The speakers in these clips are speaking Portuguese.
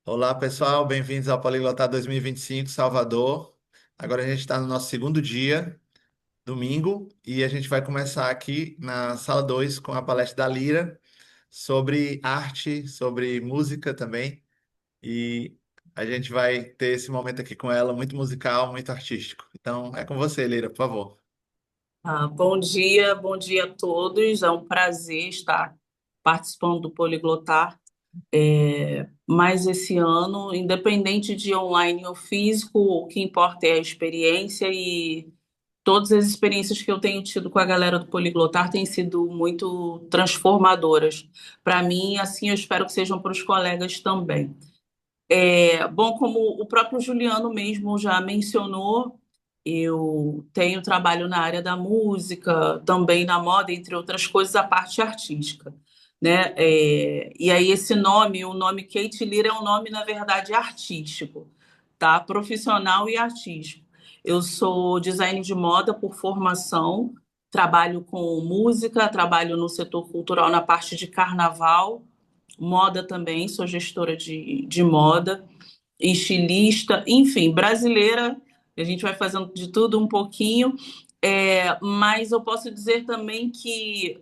Olá, pessoal, bem-vindos ao Poliglotar 2025, Salvador. Agora a gente está no nosso segundo dia, domingo, e a gente vai começar aqui na sala 2 com a palestra da Lira sobre arte, sobre música também. E a gente vai ter esse momento aqui com ela, muito musical, muito artístico. Então, é com você, Lira, por favor. Bom dia a todos. É um prazer estar participando do Poliglotar. Mais esse ano, independente de online ou físico, o que importa é a experiência e todas as experiências que eu tenho tido com a galera do Poliglotar têm sido muito transformadoras. Para mim, assim eu espero que sejam para os colegas também. Bom, como o próprio Juliano mesmo já mencionou, eu tenho trabalho na área da música, também na moda, entre outras coisas, a parte artística, né? E aí esse nome, o nome Kate Lira é um nome, na verdade, artístico, tá? Profissional e artístico. Eu sou designer de moda por formação, trabalho com música, trabalho no setor cultural na parte de carnaval, moda também, sou gestora de moda, estilista, enfim, brasileira, a gente vai fazendo de tudo um pouquinho, mas eu posso dizer também que,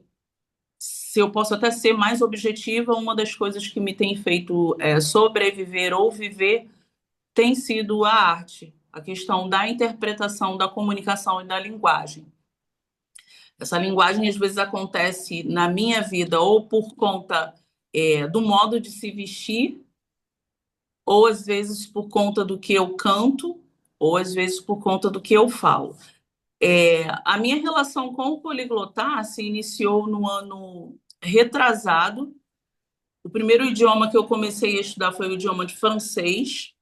se eu posso até ser mais objetiva, uma das coisas que me tem feito sobreviver ou viver tem sido a arte, a questão da interpretação, da comunicação e da linguagem. Essa linguagem às vezes acontece na minha vida ou por conta do modo de se vestir, ou às vezes por conta do que eu canto, ou às vezes por conta do que eu falo. A minha relação com o poliglotar se iniciou no ano retrasado. O primeiro idioma que eu comecei a estudar foi o idioma de francês,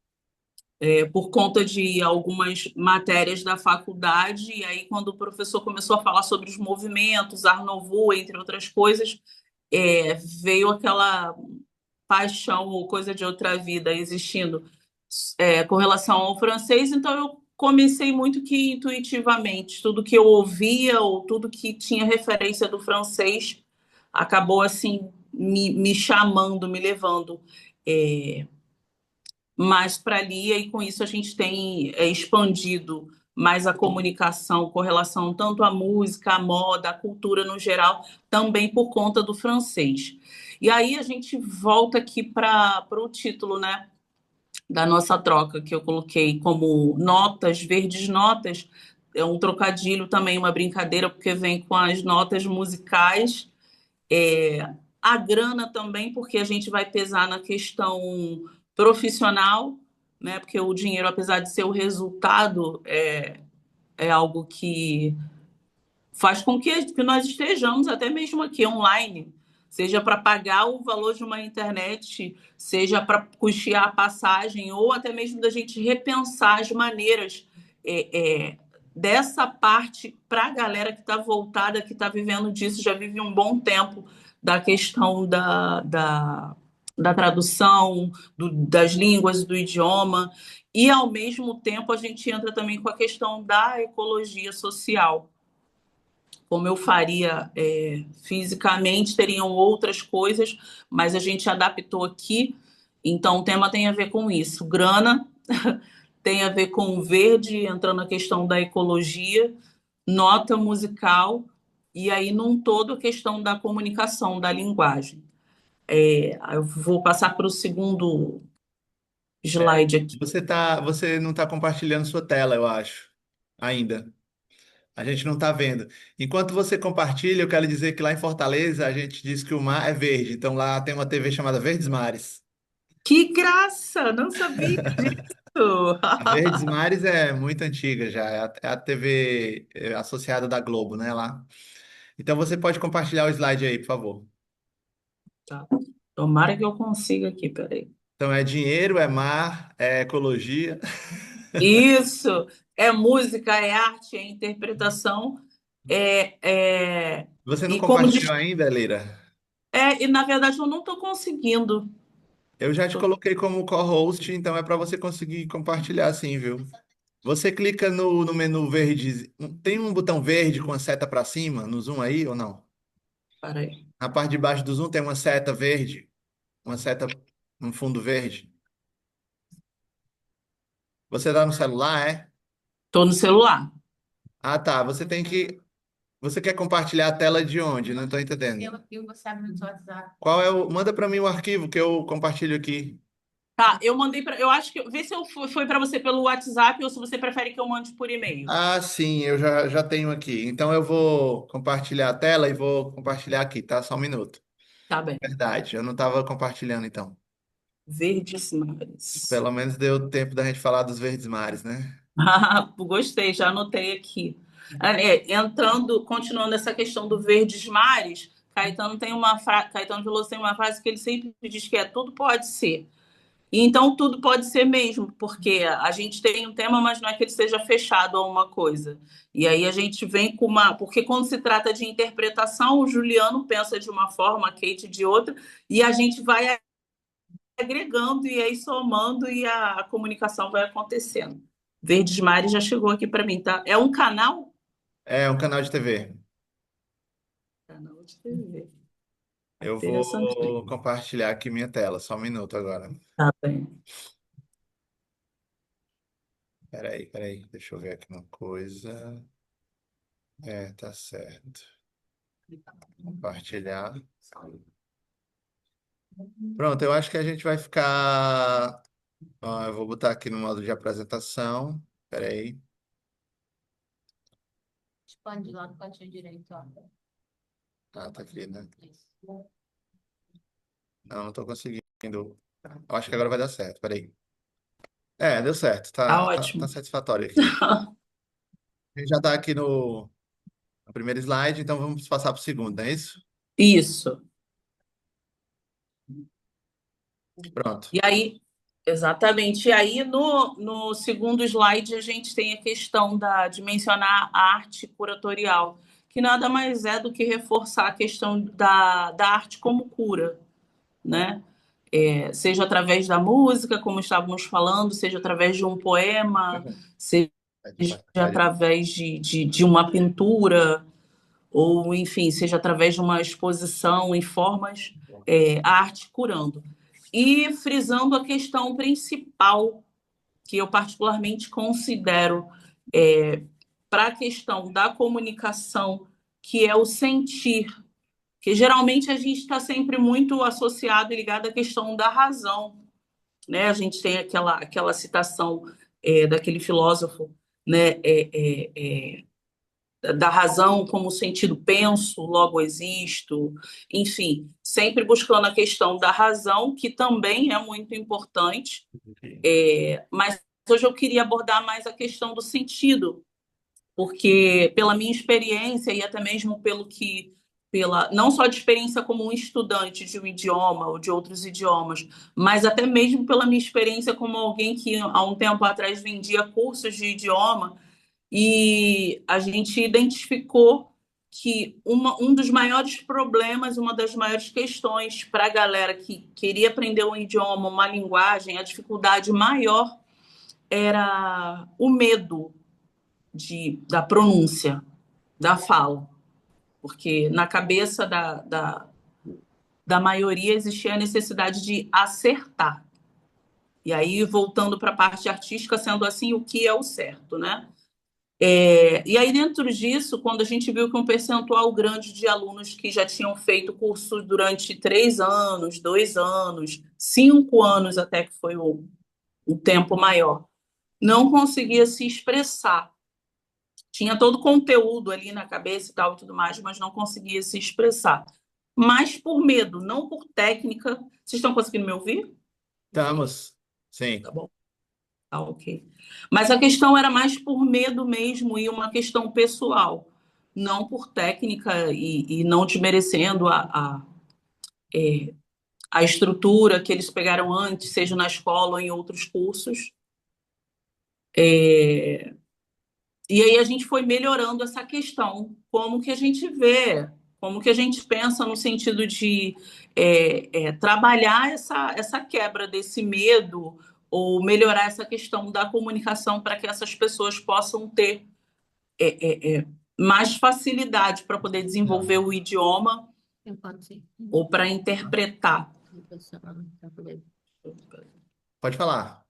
por conta de algumas matérias da faculdade. E aí, quando o professor começou a falar sobre os movimentos, Art Nouveau, entre outras coisas, veio aquela paixão ou coisa de outra vida existindo com relação ao francês, então eu comecei muito que intuitivamente, tudo que eu ouvia ou tudo que tinha referência do francês acabou assim me chamando, me levando mais para ali, e com isso a gente tem expandido mais a comunicação com relação tanto à música, à moda, à cultura no geral, também por conta do francês. E aí a gente volta aqui para o título, né, da nossa troca, que eu coloquei como notas, verdes notas, é um trocadilho também, uma brincadeira, porque vem com as notas musicais, a grana também, porque a gente vai pesar na questão profissional, né? Porque o dinheiro, apesar de ser o resultado, é algo que faz com que nós estejamos até mesmo aqui online, seja para pagar o valor de uma internet, seja para custear a passagem, ou até mesmo da gente repensar as maneiras dessa parte para a galera que está voltada, que está vivendo disso, já vive um bom tempo da questão da tradução, das línguas, do idioma, e ao mesmo tempo a gente entra também com a questão da ecologia social, como eu faria fisicamente, teriam outras coisas, mas a gente adaptou aqui. Então, o tema tem a ver com isso. Grana tem a ver com verde, entrando na questão da ecologia, nota musical, e aí, num todo, a questão da comunicação, da linguagem. Eu vou passar para o segundo É, slide aqui. você não está compartilhando sua tela, eu acho, ainda. A gente não está vendo. Enquanto você compartilha, eu quero dizer que lá em Fortaleza a gente diz que o mar é verde. Então lá tem uma TV chamada Verdes Mares. Que graça! Não sabia disso! A Verdes Mares é muito antiga já, é a TV associada da Globo, né, lá. Então você pode compartilhar o slide aí, por favor. Tá. Tomara que eu consiga aqui, peraí. Então é dinheiro, é mar, é ecologia. Isso é música, é arte, é interpretação, é, é... Você não e como diz, compartilhou ainda, Leira? e na verdade eu não estou conseguindo. Eu já te Tô- coloquei como co-host, então é para você conseguir compartilhar sim, viu? Você clica no menu verde, tem um botão verde com a seta para cima no zoom aí ou não? Peraí. Na parte de baixo do zoom tem uma seta verde, uma seta, um fundo verde. Você tá no celular, é? Tô no celular. Ah, tá. Você quer compartilhar a tela de onde? Não estou entendendo. Eu você abre no seu WhatsApp. Qual é o. Manda para mim o arquivo que eu compartilho aqui. Tá, eu mandei para. Eu acho que. Vê se eu foi para você pelo WhatsApp ou se você prefere que eu mande por e-mail. Ah, sim, eu já tenho aqui. Então eu vou compartilhar a tela e vou compartilhar aqui, tá? Só um minuto. Tá bem. Verdade, eu não estava compartilhando então. Verdes mares. Pelo menos deu tempo da gente falar dos verdes mares, né? Ah, gostei, já anotei aqui. Entrando, continuando essa questão do Verdes Mares, Caetano Veloso tem uma frase que ele sempre diz que é tudo pode ser. E então tudo pode ser mesmo, porque a gente tem um tema, mas não é que ele seja fechado a uma coisa. E aí a gente vem com uma. Porque quando se trata de interpretação, o Juliano pensa de uma forma, a Kate de outra, e a gente vai agregando e aí somando e a comunicação vai acontecendo. Verdes Mares já chegou aqui para mim, tá? É um canal? É um canal de TV. Canal de TV. Eu Interessante. vou compartilhar aqui minha tela, só um minuto agora. Tá bem. Peraí, deixa eu ver aqui uma coisa. É, tá certo. Compartilhar. Pronto, eu acho que a gente vai ficar. Ó, eu vou botar aqui no modo de apresentação. Peraí. Expande lá no cantinho direito, ó. Ah, tá aqui, né? Não tô conseguindo. Eu acho que agora vai dar certo. Peraí. É, deu certo. Tá Tá ótimo. satisfatório aqui. A gente já tá aqui no primeiro slide, então vamos passar para o segundo, não é isso? Isso. Pronto. E aí, exatamente. E aí, no segundo slide, a gente tem a questão de mencionar a arte curatorial, que nada mais é do que reforçar a questão da arte como cura, né? Seja através da música, como estávamos falando, seja através de um poema, seja Pode. através de uma pintura, ou enfim, seja através de uma exposição em formas, a arte curando. E frisando a questão principal, que eu particularmente considero para a questão da comunicação, que é o sentir, que geralmente a gente está sempre muito associado e ligado à questão da razão, né? A gente tem aquela citação daquele filósofo, né? Da razão como sentido penso, logo existo, enfim, sempre buscando a questão da razão, que também é muito importante, mas hoje eu queria abordar mais a questão do sentido, porque pela minha experiência e até mesmo pela não só de experiência como um estudante de um idioma ou de outros idiomas, mas até mesmo pela minha experiência como alguém que há um tempo atrás vendia cursos de idioma e a gente identificou que um dos maiores problemas, uma das maiores questões para a galera que queria aprender um idioma, uma linguagem, a dificuldade maior era o medo da pronúncia, da fala. Porque na cabeça da maioria existia a necessidade de acertar. E aí, voltando para a parte artística, sendo assim, o que é o certo, né? E aí, dentro disso, quando a gente viu que um percentual grande de alunos que já tinham feito curso durante 3 anos, 2 anos, 5 anos, até que foi o tempo maior, não conseguia se expressar. Tinha todo o conteúdo ali na cabeça e tal e tudo mais, mas não conseguia se expressar. Mas por medo, não por técnica. Vocês estão conseguindo me ouvir? Estamos. Sim. Tá bom. Tá, ok. Mas a questão era mais por medo mesmo e uma questão pessoal, não por técnica e não desmerecendo a estrutura que eles pegaram antes, seja na escola ou em outros cursos. E aí a gente foi melhorando essa questão, como que a gente vê, como que a gente pensa no sentido de trabalhar essa quebra desse medo ou melhorar essa questão da comunicação para que essas pessoas possam ter mais facilidade para poder desenvolver o idioma ou para interpretar. Pode falar.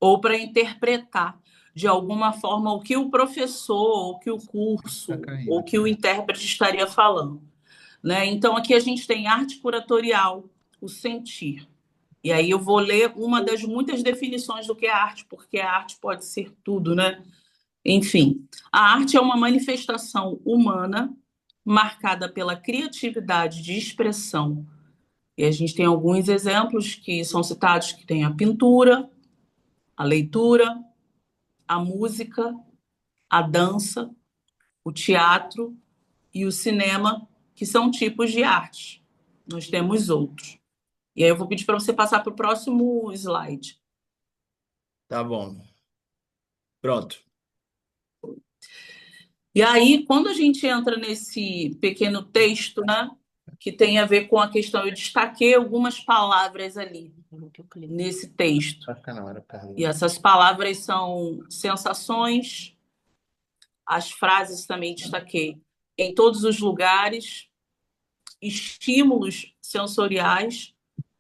ou para interpretar de alguma forma o que o professor, o que o Tá curso, ou caindo. que o intérprete estaria falando, né? Então aqui a gente tem arte curatorial, o sentir. E aí eu vou ler uma das muitas definições do que é arte, porque a arte pode ser tudo, né? Enfim, a arte é uma manifestação humana marcada pela criatividade de expressão. E a gente tem alguns exemplos que são citados, que tem a pintura, a leitura, a música, a dança, o teatro e o cinema, que são tipos de arte. Nós temos outros. E aí eu vou pedir para você passar para o próximo slide. Tá bom. Pronto. E aí, quando a gente entra nesse pequeno texto, né, que tem a ver com a questão, eu destaquei algumas palavras ali nesse texto. Vai ficar na hora, Carlos. E essas palavras são sensações, as frases também destaquei em todos os lugares, estímulos sensoriais,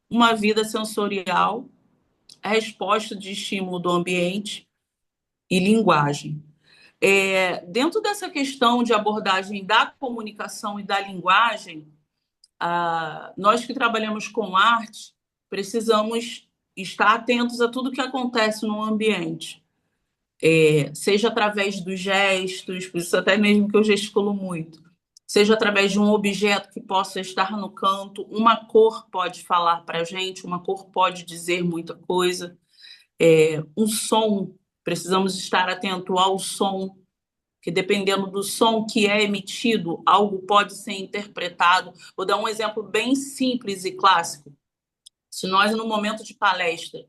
uma vida sensorial, a resposta de estímulo do ambiente e linguagem. Dentro dessa questão de abordagem da comunicação e da linguagem, nós que trabalhamos com arte precisamos estar atentos a tudo que acontece no ambiente, seja através dos gestos, por isso até mesmo que eu gesticulo muito, seja através de um objeto que possa estar no canto, uma cor pode falar para a gente, uma cor pode dizer muita coisa, um som, precisamos estar atento ao som, que dependendo do som que é emitido, algo pode ser interpretado. Vou dar um exemplo bem simples e clássico. Se nós, no momento de palestra,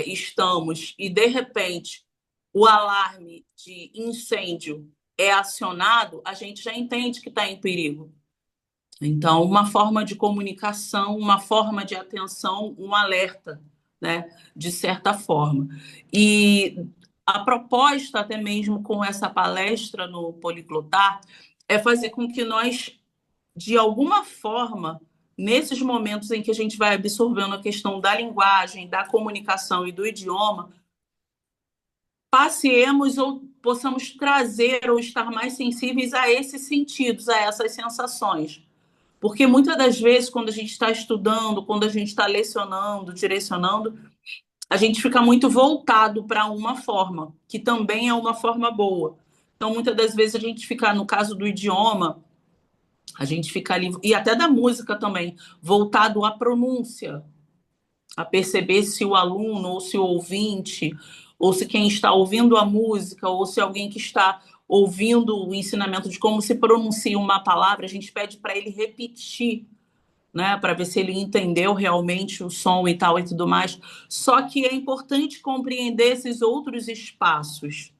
estamos e, de repente, o alarme de incêndio é acionado, a gente já entende que está em perigo. Então, uma forma de comunicação, uma forma de atenção, um alerta, né, de certa forma. E a proposta, até mesmo com essa palestra no Poliglotar, é fazer com que nós, de alguma forma, nesses momentos em que a gente vai absorvendo a questão da linguagem, da comunicação e do idioma, passeemos ou possamos trazer ou estar mais sensíveis a esses sentidos, a essas sensações. Porque muitas das vezes, quando a gente está estudando, quando a gente está lecionando, direcionando, a gente fica muito voltado para uma forma, que também é uma forma boa. Então, muitas das vezes, a gente fica, no caso do idioma, a gente fica ali, e até da música também, voltado à pronúncia, a perceber se o aluno ou se o ouvinte, ou se quem está ouvindo a música, ou se alguém que está ouvindo o ensinamento de como se pronuncia uma palavra, a gente pede para ele repetir, né, para ver se ele entendeu realmente o som e tal e tudo mais. Só que é importante compreender esses outros espaços.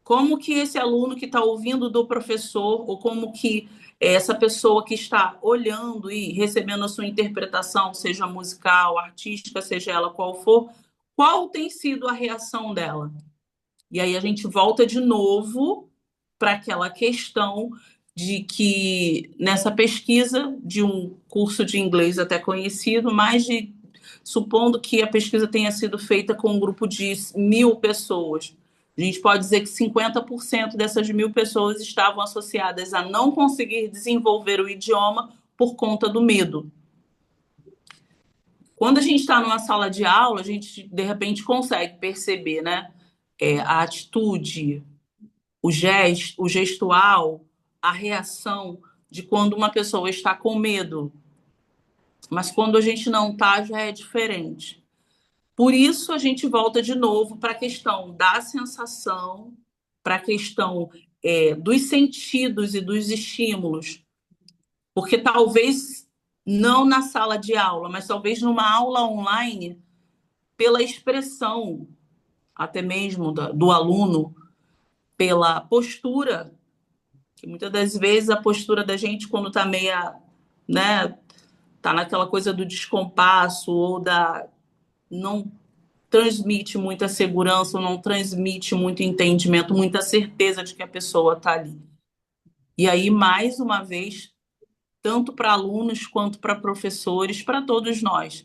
Como que esse aluno que está ouvindo do professor, ou como que essa pessoa que está olhando e recebendo a sua interpretação, seja musical, artística, seja ela qual for, qual tem sido a reação dela? E aí a gente volta de novo para aquela questão de que nessa pesquisa de um curso de inglês até conhecido, supondo que a pesquisa tenha sido feita com um grupo de 1.000 pessoas, a gente pode dizer que 50% dessas 1.000 pessoas estavam associadas a não conseguir desenvolver o idioma por conta do medo. Quando a gente está numa sala de aula, a gente de repente consegue perceber, né? A atitude, o gestual, a reação de quando uma pessoa está com medo. Mas quando a gente não está, já é diferente. Por isso, a gente volta de novo para a questão da sensação, para a questão dos sentidos e dos estímulos. Porque talvez não na sala de aula, mas talvez numa aula online, pela expressão, até mesmo do aluno, pela postura, que muitas das vezes a postura da gente, quando está meia, né, tá naquela coisa do descompasso ou da não transmite muita segurança, não transmite muito entendimento, muita certeza de que a pessoa está ali. E aí, mais uma vez, tanto para alunos quanto para professores, para todos nós,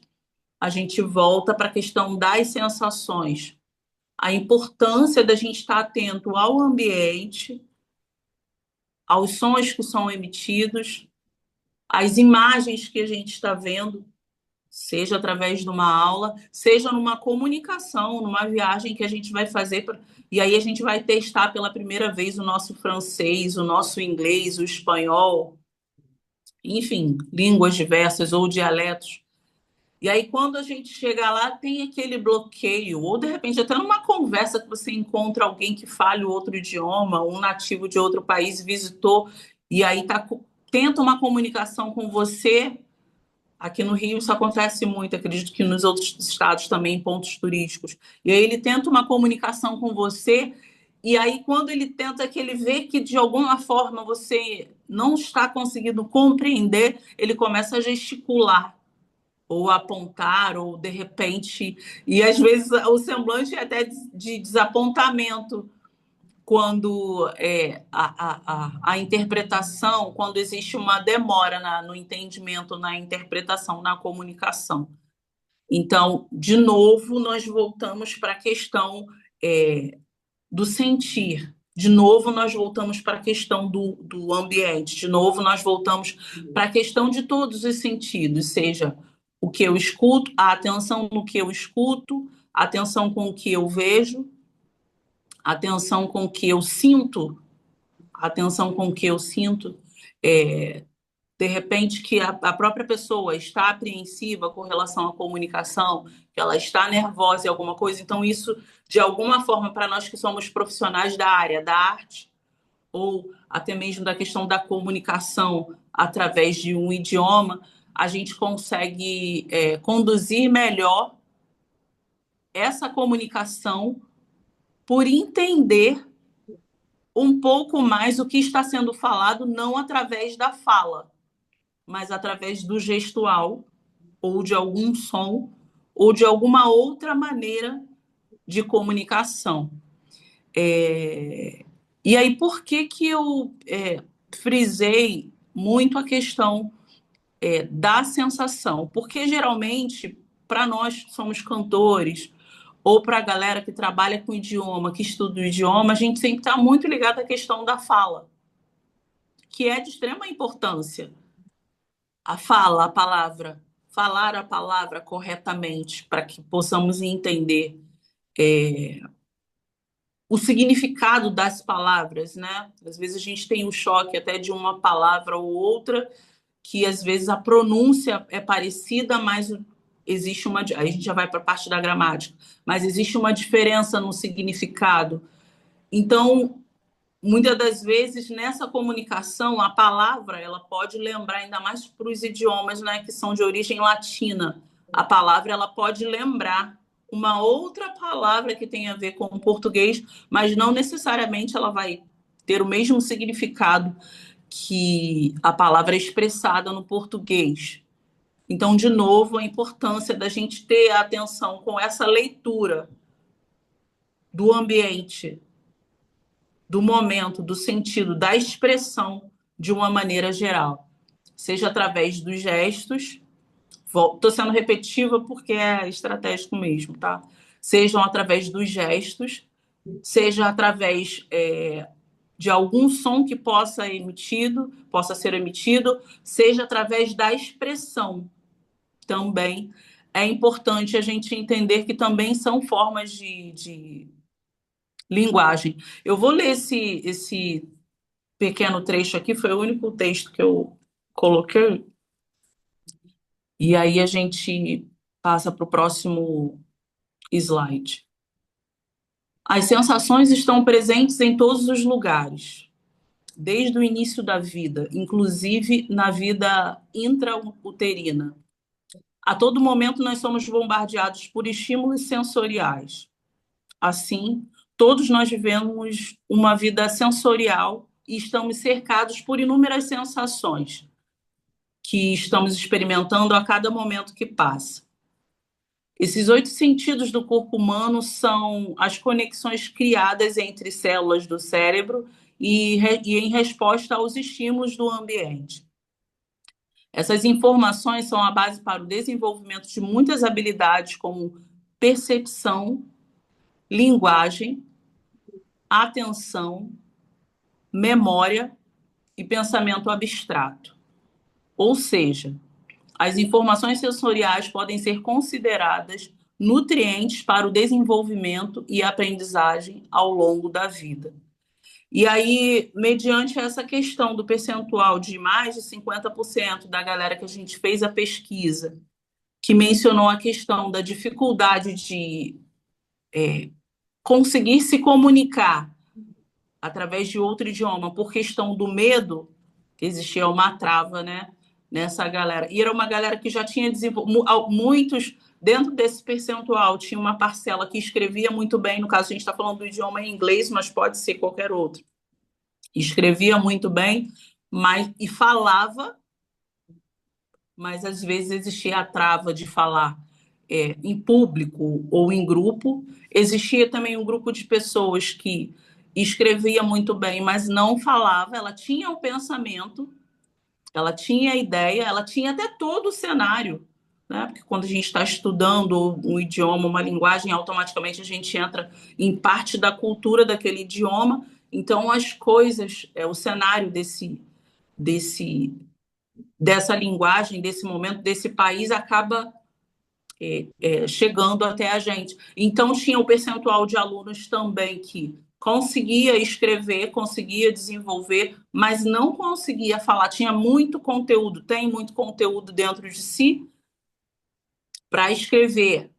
a gente volta para a questão das sensações. a importância da gente estar atento ao ambiente, aos sons que são emitidos, às imagens que a gente está vendo, seja através de uma aula, seja numa comunicação, numa viagem que a gente vai fazer. E aí a gente vai testar pela primeira vez o nosso francês, o nosso inglês, o espanhol, enfim, línguas diversas ou dialetos. E aí, quando a gente chega lá, tem aquele bloqueio, ou de repente, até numa conversa que você encontra alguém que fale outro idioma, um nativo de outro país visitou, e aí tenta uma comunicação com você. Aqui no Rio isso acontece muito, acredito que nos outros estados também, em pontos turísticos. E aí ele tenta uma comunicação com você, e aí quando ele tenta que ele vê que de alguma forma você não está conseguindo compreender, ele começa a gesticular ou apontar, ou de repente, e às vezes o semblante é até de desapontamento, quando a interpretação, quando existe uma demora no entendimento, na interpretação, na comunicação. Então, de novo, nós voltamos para a questão do sentir. De novo, nós voltamos para a questão do ambiente. De novo, nós voltamos para a questão de todos os sentidos, seja o que eu escuto, a atenção no que eu escuto, a atenção com o que eu vejo, a atenção com o que eu sinto, a atenção com o que eu sinto. É, de repente, que a própria pessoa está apreensiva com relação à comunicação, que ela está nervosa em alguma coisa. Então, isso, de alguma forma, para nós que somos profissionais da área da arte, ou até mesmo da questão da comunicação através de um idioma, a gente consegue conduzir melhor essa comunicação por entender um pouco mais o que está sendo falado, não através da fala, mas através do gestual, ou de algum som, ou de alguma outra maneira de comunicação. E aí, por que que eu frisei muito a questão da sensação? Porque geralmente, para nós que somos cantores, ou para a galera que trabalha com idioma, que estuda o idioma, a gente sempre está muito ligado à questão da fala, que é de extrema importância. A fala, a palavra, falar a palavra corretamente, para que possamos entender é, o significado das palavras, né? Às vezes a gente tem o choque até de uma palavra ou outra, que às vezes a pronúncia é parecida, mas existe uma. Aí a gente já vai para a parte da gramática, mas existe uma diferença no significado. Então, muitas das vezes nessa comunicação a palavra ela pode lembrar, ainda mais para os idiomas, né, que são de origem latina, a palavra ela pode lembrar uma outra palavra que tem a ver com o português, mas não necessariamente ela vai ter o mesmo significado que a palavra expressada no português. Então, de novo, a importância da gente ter atenção com essa leitura do ambiente, do momento, do sentido, da expressão de uma maneira geral, seja através dos gestos, estou sendo repetitiva porque é estratégico mesmo, tá? Sejam através dos gestos, seja através de algum som que possa ser emitido, seja através da expressão também. É importante a gente entender que também são formas de linguagem. Eu vou ler esse pequeno trecho aqui, foi o único texto que eu coloquei, e aí a gente passa para o próximo slide. As sensações estão presentes em todos os lugares, desde o início da vida, inclusive na vida intrauterina. A todo momento nós somos bombardeados por estímulos sensoriais. Assim, todos nós vivemos uma vida sensorial e estamos cercados por inúmeras sensações que estamos experimentando a cada momento que passa. Esses 8 sentidos do corpo humano são as conexões criadas entre células do cérebro e em resposta aos estímulos do ambiente. Essas informações são a base para o desenvolvimento de muitas habilidades, como percepção, linguagem, atenção, memória e pensamento abstrato. Ou seja, as informações sensoriais podem ser consideradas nutrientes para o desenvolvimento e aprendizagem ao longo da vida. E aí, mediante essa questão do percentual de mais de 50% da galera que a gente fez a pesquisa, que mencionou a questão da dificuldade de conseguir se comunicar através de outro idioma por questão do medo, existia uma trava, né, nessa galera. E era uma galera que já tinha desenvolvido, muitos, dentro desse percentual, tinha uma parcela que escrevia muito bem, no caso a gente está falando do idioma em inglês, mas pode ser qualquer outro. Escrevia muito bem, mas e falava, mas às vezes existia a trava de falar em público ou em grupo. Existia também um grupo de pessoas que escrevia muito bem, mas não falava. Ela tinha o pensamento, ela tinha a ideia, ela tinha até todo o cenário, né? Porque quando a gente está estudando um idioma, uma linguagem, automaticamente a gente entra em parte da cultura daquele idioma. Então, as coisas, o cenário desse, dessa linguagem, desse momento, desse país, acaba chegando até a gente. Então, tinha um percentual de alunos também que conseguia escrever, conseguia desenvolver, mas não conseguia falar. Tinha muito conteúdo, tem muito conteúdo dentro de si para escrever,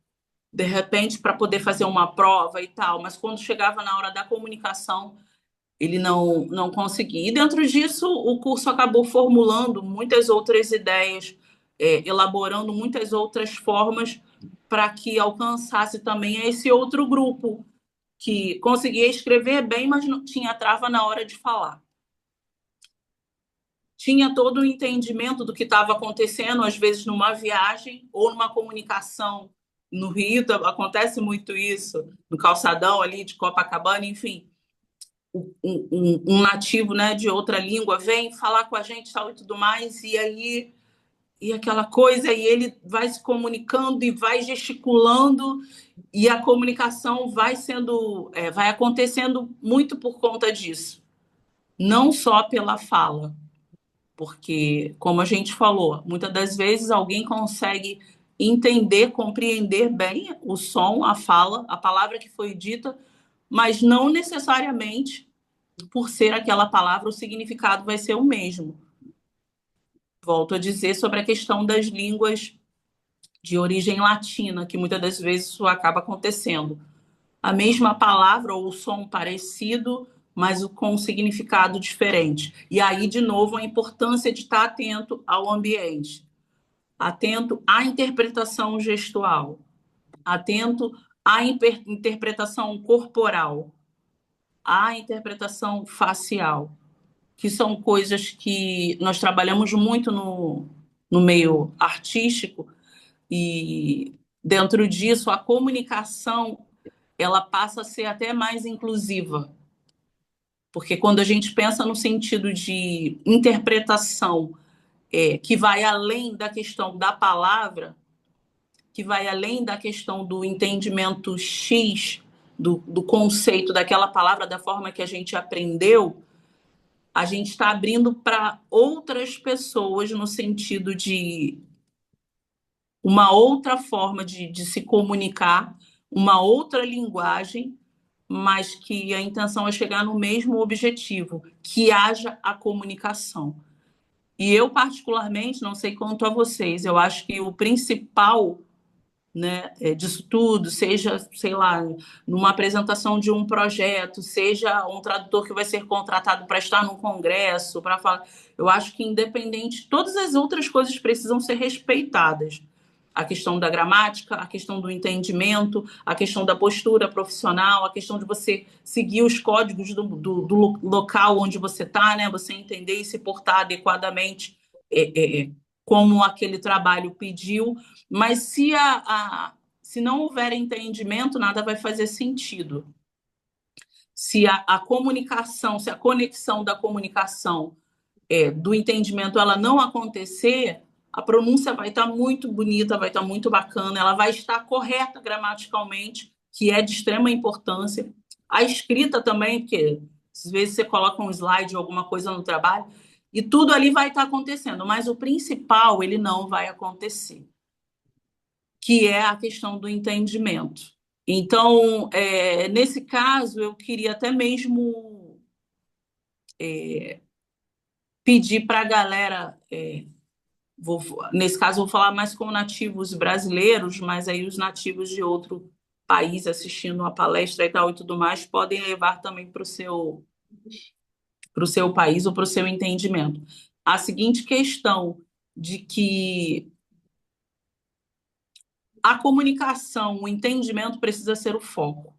de repente, para poder fazer uma prova e tal, mas quando chegava na hora da comunicação, ele não conseguia. E dentro disso, o curso acabou formulando muitas outras ideias, elaborando muitas outras formas para que alcançasse também esse outro grupo que conseguia escrever bem, mas não tinha trava na hora de falar. Tinha todo o entendimento do que estava acontecendo, às vezes numa viagem ou numa comunicação no Rio, acontece muito isso, no calçadão ali de Copacabana, enfim. Um nativo, né, de outra língua vem falar com a gente tal e tudo mais, e aí e aquela coisa, e ele vai se comunicando e vai gesticulando, e a comunicação vai sendo, vai acontecendo muito por conta disso, não só pela fala, porque, como a gente falou, muitas das vezes alguém consegue entender, compreender bem o som, a fala, a palavra que foi dita, mas não necessariamente por ser aquela palavra, o significado vai ser o mesmo. Volto a dizer sobre a questão das línguas de origem latina, que muitas das vezes isso acaba acontecendo. A mesma palavra ou o som parecido, mas com um significado diferente. E aí, de novo, a importância de estar atento ao ambiente, atento à interpretação gestual, atento à interpretação corporal, à interpretação facial, que são coisas que nós trabalhamos muito no meio artístico, e dentro disso a comunicação ela passa a ser até mais inclusiva, porque quando a gente pensa no sentido de interpretação, que vai além da questão da palavra, que vai além da questão do entendimento X, do conceito daquela palavra, da forma que a gente aprendeu, a gente está abrindo para outras pessoas no sentido de uma outra forma de se comunicar, uma outra linguagem, mas que a intenção é chegar no mesmo objetivo, que haja a comunicação. E eu, particularmente, não sei quanto a vocês, eu acho que o principal, né, disso tudo, seja, sei lá, numa apresentação de um projeto, seja um tradutor que vai ser contratado para estar num congresso, para falar, eu acho que independente, todas as outras coisas precisam ser respeitadas. A questão da gramática, a questão do entendimento, a questão da postura profissional, a questão de você seguir os códigos do local onde você está, né? Você entender e se portar adequadamente, como aquele trabalho pediu. Mas se não houver entendimento, nada vai fazer sentido. Se a comunicação, se a conexão da comunicação, do entendimento, ela não acontecer, a pronúncia vai estar muito bonita, vai estar muito bacana, ela vai estar correta gramaticalmente, que é de extrema importância. A escrita também, porque às vezes você coloca um slide ou alguma coisa no trabalho e tudo ali vai estar acontecendo, mas o principal ele não vai acontecer, que é a questão do entendimento. Então, nesse caso, eu queria até mesmo pedir para a galera, nesse caso, vou falar mais com nativos brasileiros, mas aí os nativos de outro país assistindo a palestra e tal e tudo mais podem levar também para o seu país ou para o seu entendimento. A seguinte questão de que a comunicação, o entendimento precisa ser o foco.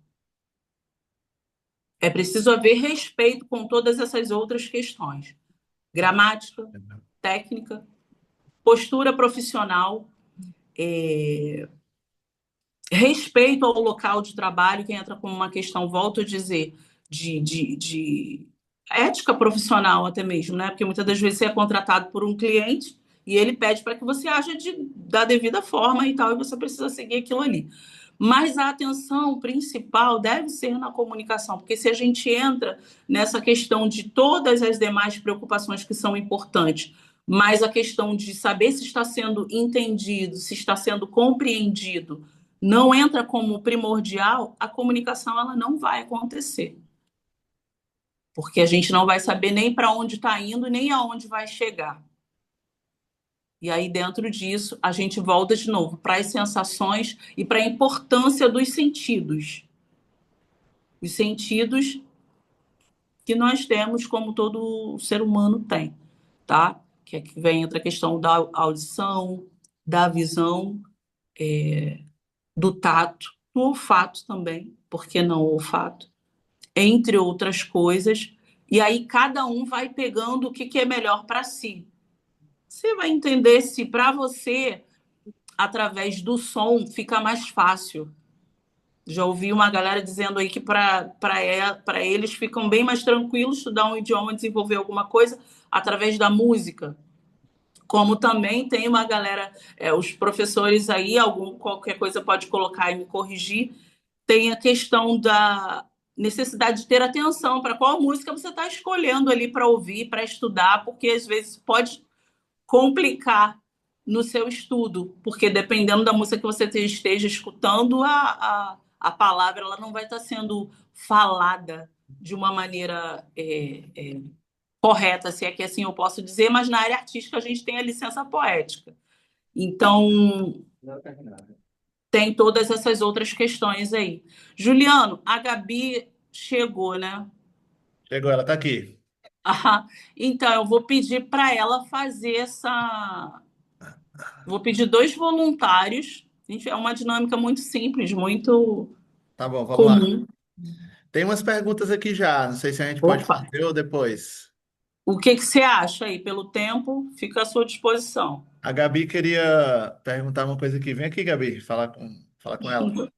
É preciso haver respeito com todas essas outras questões: gramática, técnica, postura profissional, respeito ao local de trabalho, que entra como uma questão, volto a dizer, de ética profissional até mesmo, né? Porque muitas das vezes você é contratado por um cliente e ele pede para que você haja da devida forma e tal, e você precisa seguir aquilo ali. Mas a atenção principal deve ser na comunicação, porque se a gente entra nessa questão de todas as demais preocupações que são importantes, mas a questão de saber se está sendo entendido, se está sendo compreendido, não entra como primordial, a comunicação ela não vai acontecer. Porque a gente não vai saber nem para onde está indo, nem aonde vai chegar. E aí, dentro disso, a gente volta de novo para as sensações e para a importância dos sentidos. Os sentidos que nós temos, como todo ser humano tem, tá? Que é que vem outra questão da audição, da visão, do tato, do olfato também, por que não o olfato? Entre outras coisas. E aí cada um vai pegando o que é melhor para si. Você vai entender se para você, através do som, fica mais fácil. Já ouvi uma galera dizendo aí que para eles ficam bem mais tranquilos estudar um idioma, desenvolver alguma coisa através da música. Como também tem uma galera, os professores aí, qualquer coisa pode colocar e me corrigir, tem a questão da necessidade de ter atenção para qual música você está escolhendo ali para ouvir, para estudar, porque às vezes pode complicar no seu estudo, porque dependendo da música que você esteja escutando, a palavra ela não vai estar sendo falada de uma maneira correta, se é que assim eu posso dizer, mas na área artística a gente tem a licença poética. Então, tem todas essas outras questões aí. Juliano, a Gabi chegou, né? Chegou, ela tá aqui. Ah, então, eu vou pedir para ela fazer essa. Vou pedir dois voluntários. Gente, é uma dinâmica muito simples, muito Tá bom, vamos lá. comum. Tem umas perguntas aqui já, não sei se a gente pode Opa! fazer ou depois. O que que você acha aí? Pelo tempo, fica à sua disposição. A Gabi queria perguntar uma coisa aqui. Vem aqui, Gabi, falar com ela.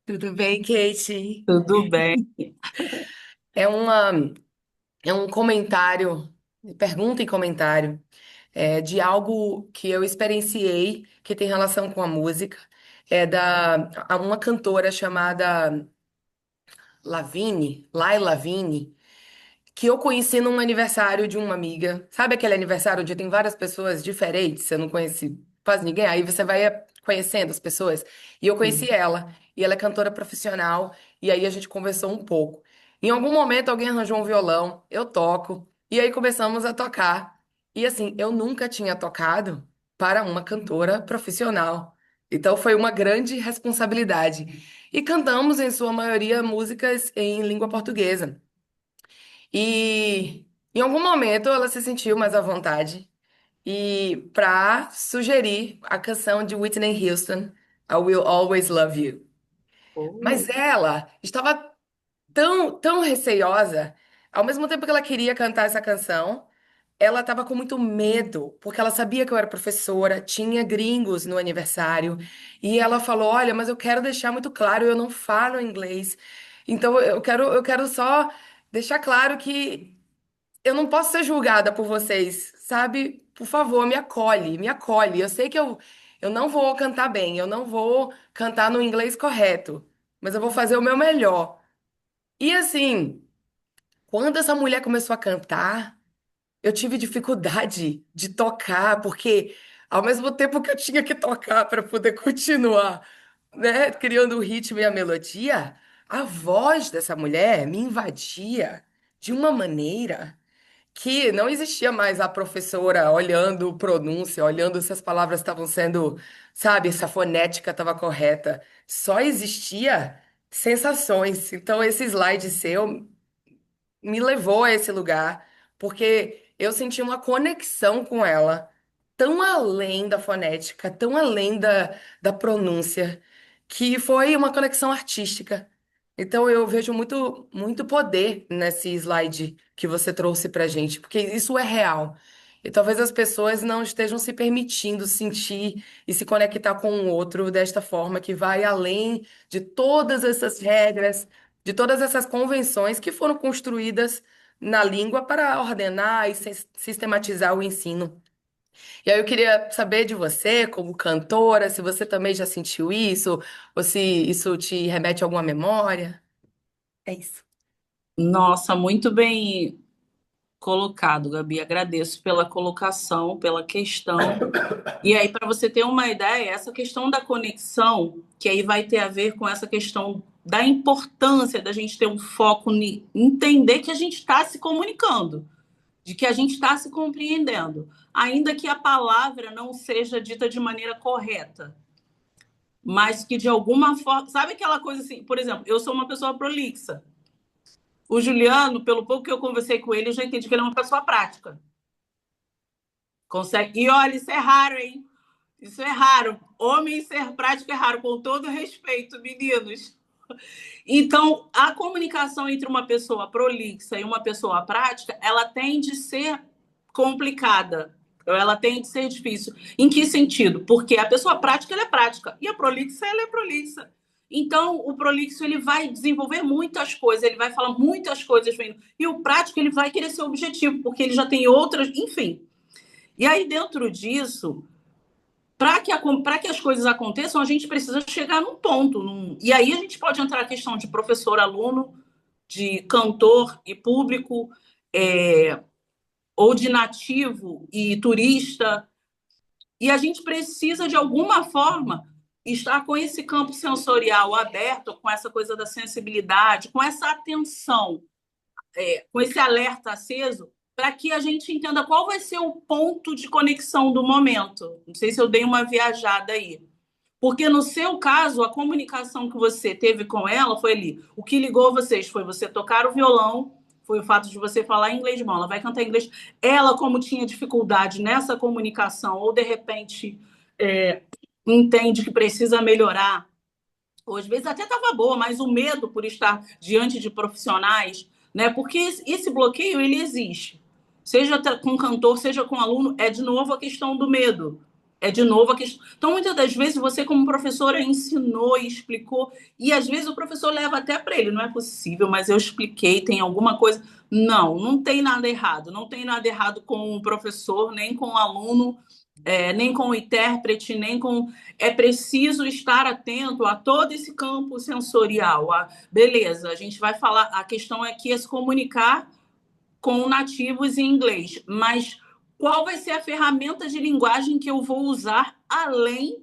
Tudo bem, Kate? Tudo bem. É uma, é um comentário, pergunta e comentário, de algo que eu experienciei que tem relação com a música. É uma cantora chamada Lai Lavigne, que eu conheci num aniversário de uma amiga. Sabe aquele aniversário onde tem várias pessoas diferentes? Você não conhece quase ninguém, aí você vai conhecendo as pessoas. E eu conheci ela, e ela é cantora profissional, e aí a gente conversou um pouco. Em algum momento alguém arranjou um violão, eu toco, e aí começamos a tocar. E assim, eu nunca tinha tocado para uma cantora profissional. Então foi uma grande responsabilidade. E cantamos, em sua maioria, músicas em língua portuguesa. E em algum momento ela se sentiu mais à vontade e para sugerir a canção de Whitney Houston, I Will Always Love You. Mas Oh, ela estava tão receiosa, ao mesmo tempo que ela queria cantar essa canção, ela estava com muito medo, porque ela sabia que eu era professora, tinha gringos no aniversário, e ela falou: "Olha, mas eu quero deixar muito claro, eu não falo inglês. Então eu quero só deixar claro que eu não posso ser julgada por vocês, sabe? Por favor, me acolhe, me acolhe. Eu sei que eu não vou cantar bem, eu não vou cantar no inglês correto, mas eu vou fazer o meu melhor. E assim, quando essa mulher começou a cantar, eu tive dificuldade de tocar, porque ao mesmo tempo que eu tinha que tocar para poder continuar, né, criando o ritmo e a melodia, a voz dessa mulher me invadia de uma maneira que não existia mais a professora olhando pronúncia, olhando se as palavras estavam sendo, sabe, se a fonética estava correta. Só existia sensações. Então, esse slide seu me levou a esse lugar, porque eu senti uma conexão com ela, tão além da fonética, tão além da pronúncia, que foi uma conexão artística. Então eu vejo muito, muito poder nesse slide que você trouxe pra gente, porque isso é real. E talvez as pessoas não estejam se permitindo sentir e se conectar com o outro desta forma que vai além de todas essas regras, de todas essas convenções que foram construídas na língua para ordenar e sistematizar o ensino. E aí eu queria saber de você, como cantora, se você também já sentiu isso, ou se isso te remete a alguma memória. É isso. Nossa, muito bem colocado, Gabi. Agradeço pela colocação, pela questão. E aí, para você ter uma ideia, essa questão da conexão, que aí vai ter a ver com essa questão da importância da gente ter um foco em entender que a gente está se comunicando, de que a gente está se compreendendo, ainda que a palavra não seja dita de maneira correta, mas que de alguma forma, sabe aquela coisa assim, por exemplo, eu sou uma pessoa prolixa. O Juliano, pelo pouco que eu conversei com ele, eu já entendi que ele é uma pessoa prática. Consegue. E olha, isso é raro, hein? Isso é raro. Homem ser prático é raro, com todo respeito, meninos. Então, a comunicação entre uma pessoa prolixa e uma pessoa prática, ela tende a ser complicada. Ela tende a ser difícil. Em que sentido? Porque a pessoa prática, ela é prática. E a prolixa, ela é prolixa. Então, o prolixo, ele vai desenvolver muitas coisas, ele vai falar muitas coisas. E o prático, ele vai querer ser objetivo, porque ele já tem outras, enfim. E aí, dentro disso, para que as coisas aconteçam, a gente precisa chegar num ponto. E aí a gente pode entrar na questão de professor, aluno, de cantor e público, é, ou de nativo e turista. E a gente precisa, de alguma forma, estar com esse campo sensorial aberto, com essa coisa da sensibilidade, com essa atenção, com esse alerta aceso, para que a gente entenda qual vai ser o ponto de conexão do momento. Não sei se eu dei uma viajada aí. Porque no seu caso, a comunicação que você teve com ela foi ali. O que ligou vocês foi você tocar o violão, foi o fato de você falar inglês bom, ela vai cantar inglês. Ela, como tinha dificuldade nessa comunicação, ou de repente entende que precisa melhorar, ou às vezes até estava boa, mas o medo por estar diante de profissionais, né? Porque esse bloqueio ele existe. Seja com cantor, seja com aluno, é de novo a questão do medo. É de novo a questão. Então, muitas das vezes, você, como professora, ensinou e explicou, e às vezes o professor leva até para ele, não é possível, mas eu expliquei, tem alguma coisa. Não, não tem nada errado. Não tem nada errado com o professor, nem com o aluno, nem com o intérprete, nem com. É preciso estar atento a todo esse campo sensorial. Beleza, a gente vai falar. A questão aqui é se comunicar com nativos em inglês, mas qual vai ser a ferramenta de linguagem que eu vou usar além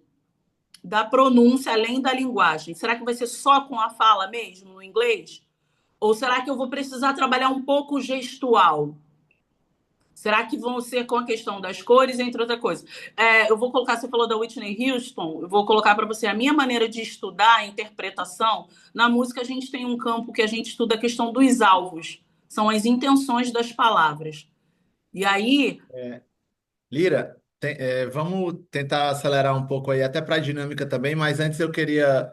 da pronúncia, além da linguagem? Será que vai ser só com a fala mesmo, no inglês? Ou será que eu vou precisar trabalhar um pouco gestual? Será que vão ser com a questão das cores, entre outras coisas? Eu vou colocar, você falou da Whitney Houston, eu vou colocar para você a minha maneira de estudar a interpretação. Na música, a gente tem um campo que a gente estuda a questão dos alvos, são as intenções das palavras. E aí, Lira, vamos tentar acelerar um pouco aí, até para a dinâmica também, mas antes eu queria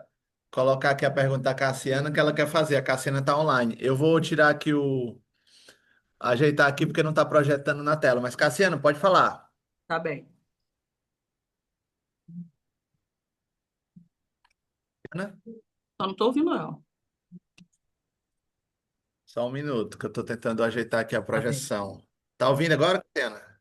colocar aqui a pergunta da Cassiana que ela quer fazer. A Cassiana está online. Eu vou tirar aqui ajeitar aqui porque não está projetando na tela. Mas Cassiano, pode falar. tá bem. Ana? Só não estou ouvindo ela. Só um minuto, que eu estou tentando ajeitar aqui a Tá bem. projeção. Tá ouvindo agora, Cassiana?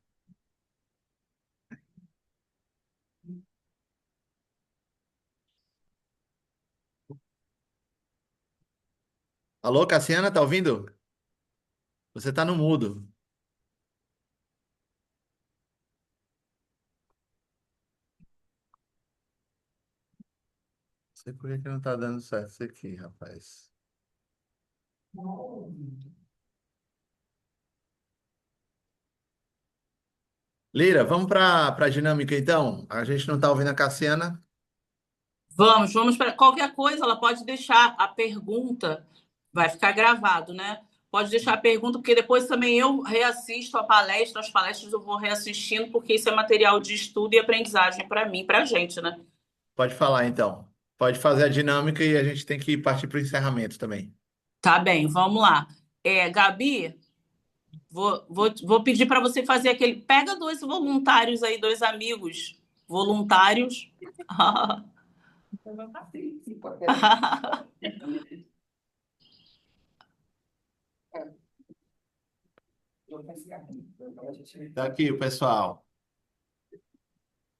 Alô, Cassiana, tá ouvindo? Você tá no mudo. Não sei por que que não tá dando certo isso aqui, rapaz. Lira, vamos para a dinâmica então. A gente não tá ouvindo a Cassiana. Vamos para qualquer coisa, ela pode deixar a pergunta, vai ficar gravado, né? Pode deixar a pergunta, porque depois também eu reassisto a palestra, as palestras eu vou reassistindo, porque isso é material de estudo e aprendizagem para mim, para a gente, né? Pode falar então. Pode fazer a dinâmica e a gente tem que partir para o encerramento também. Tá bem, vamos lá. Gabi, vou pedir para você fazer aquele. Pega dois voluntários aí, dois amigos voluntários. Tá aqui o pessoal.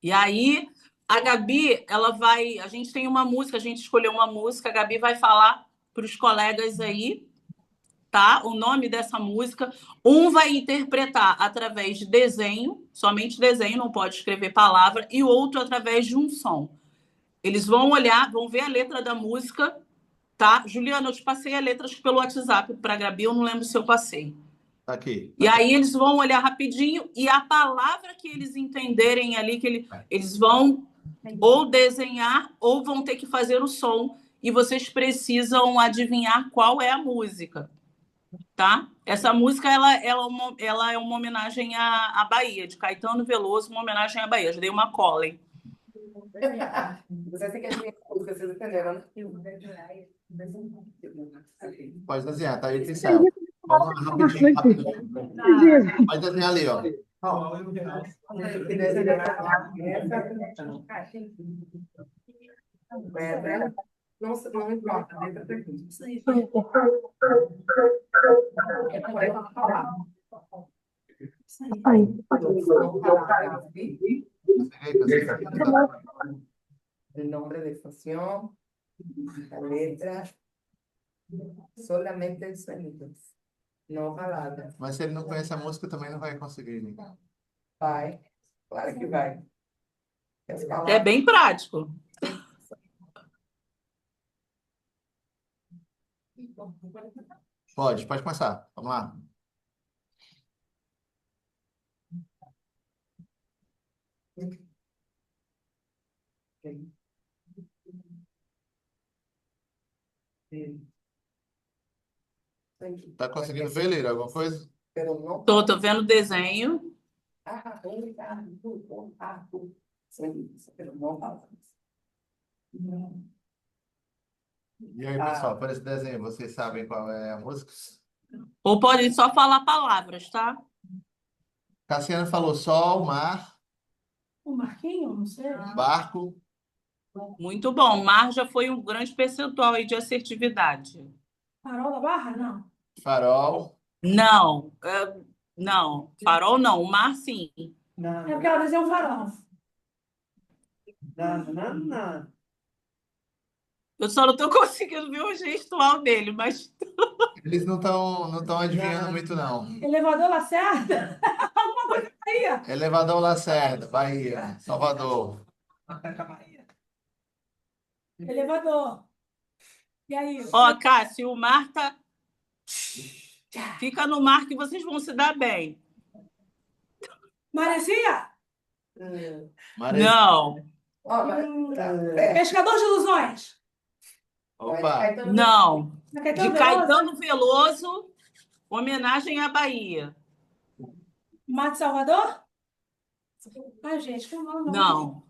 E aí, a Gabi, ela vai. A gente tem uma música, a gente escolheu uma música, a Gabi vai falar para os colegas aí, tá? O nome dessa música. Um vai interpretar através de desenho, somente desenho, não pode escrever palavra, e o outro através de um som. Eles vão olhar, vão ver a letra da música, tá? Juliana, eu te passei a letra pelo WhatsApp para a Gabi, eu não lembro se eu passei. Tá aqui. E aí eles vão olhar rapidinho e a palavra que eles entenderem ali, eles vão ou desenhar ou vão ter que fazer o som e vocês precisam adivinhar qual é a música, tá? Essa música ela é uma homenagem à Bahia, de Caetano Veloso, uma homenagem à Bahia. Eu já dei uma cola, hein? Vocês têm que adivinhar a música, vocês entenderam, né? Pode desenhar, tá aí, pincel. Vamos lá, rapidinho, rapidinho. Pode desenhar ali, ó. Não, não importa, a letra tem el nombre de estación, la letra, solamente el sonido, no palabras. Mas se ele não conhece a música, também não vai conseguir, né? Vai, claro que vai. As É palavras. bem prático. Pode começar. Vamos lá. Tá conseguindo ver, Lira, alguma coisa? Tô vendo o desenho. E aí, pessoal, por esse desenho, vocês sabem qual é a música? Ou podem só falar palavras, tá? Cassiano falou sol, mar, O Marquinho, não sei. barco. Muito bom. Mar já foi um grande percentual aí de assertividade. Farol da Barra? Não. Farol. Não, não. Farol não. O mar, sim. É porque ela desenhou um farol. Eu só não estou conseguindo ver o gestual dele, mas Eles não tão adivinhando muito, não. Elevador Lacerda? Alguma coisa aí. Elevador Lacerda, Bahia, Salvador. Elevador. E aí? ó, Cássio, o mar tá. Fica no mar que vocês vão se dar bem. Maresia? Maresia. Não, Pescador de ilusões? Opa, não. Caetano De Veloso? Caetano Veloso, homenagem à Bahia. Mar de Salvador? Ai, gente, que não. Não.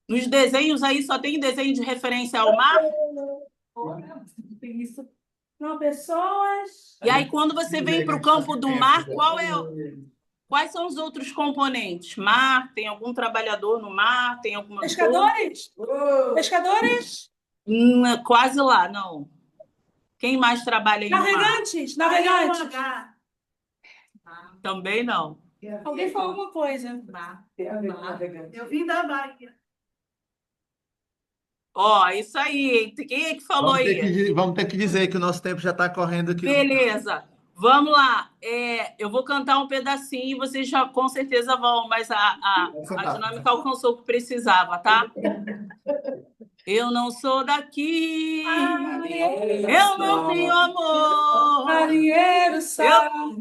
Nos desenhos aí só tem desenho de referência ao mar. Isso. Não, pessoas. E aí, quando você vem para o campo do mar, quais são os outros componentes? Mar, tem algum trabalhador no mar? Tem alguma coisa? Pescadores? Pescadores? Quase lá, não. Quem mais trabalha aí no mar? Navegantes, navegantes. Também não. Alguém falou alguma coisa. Eu vim da Bahia. Ó, isso aí. Quem é que falou aí? Vamos ter que dizer que o nosso tempo já está correndo aqui. Beleza. Vamos lá. Eu vou cantar um pedacinho e vocês já com certeza vão, mas a dinâmica alcançou o que precisava, tá? Eu não sou daqui, eu não tenho amor. Marinheiro só,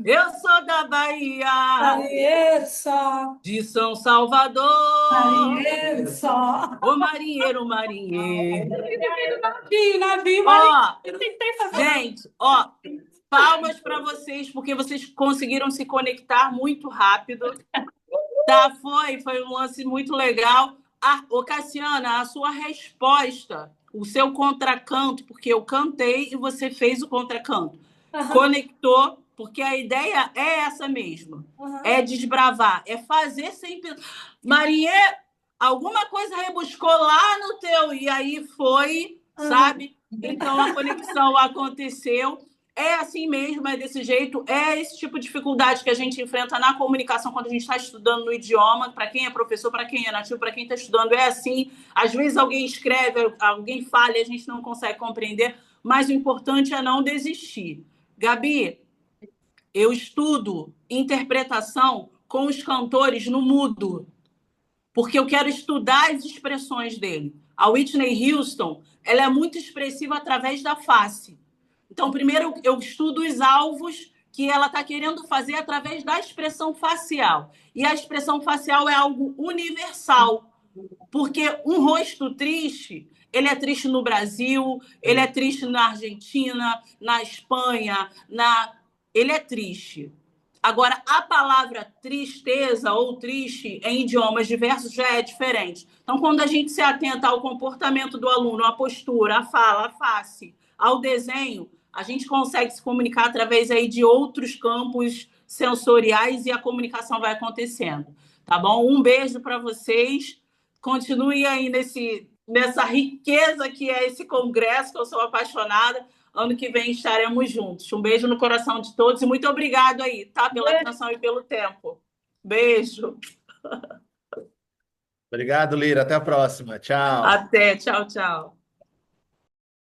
Eu sou da Bahia, marinheiro só, de São Salvador. marinheiro só. Ô marinheiro, marinheiro. Navio, Ó, eu tentei fazer. gente, ó, palmas para vocês, porque vocês conseguiram se conectar muito rápido. Tá, foi um lance muito legal. Ô, Cassiana, a sua resposta, o seu contracanto, porque eu cantei e você fez o contracanto, conectou, porque a ideia é essa mesmo. É desbravar, é fazer sem pensar. Marinheiro, alguma coisa rebuscou lá no teu, e aí foi, sabe? Então a conexão aconteceu. É assim mesmo, é desse jeito, é esse tipo de dificuldade que a gente enfrenta na comunicação quando a gente está estudando no idioma, para quem é professor, para quem é nativo, para quem está estudando, é assim. Às vezes alguém escreve, alguém fala e a gente não consegue compreender, mas o importante é não desistir. Gabi, eu estudo interpretação com os cantores no mudo, porque eu quero estudar as expressões dele. A Whitney Houston, ela é muito expressiva através da face. Então, primeiro, eu estudo os alvos que ela está querendo fazer através da expressão facial. E a expressão facial é algo universal, porque um rosto triste, ele é triste no Brasil, ele é triste na Argentina, na Espanha, ele é triste. Agora, a palavra tristeza ou triste em idiomas diversos já é diferente. Então, quando a gente se atenta ao comportamento do aluno, à postura, à fala, à face, ao desenho, a gente consegue se comunicar através aí de outros campos sensoriais e a comunicação vai acontecendo. Tá bom? Um beijo para vocês. Continue aí nessa riqueza que é esse congresso, que eu sou apaixonada. Ano que vem estaremos juntos. Um beijo no coração de todos e muito obrigado aí, tá? Pela atenção e pelo tempo. Beijo. Obrigado, Lira. Até a próxima. Tchau. Até. Tchau, tchau.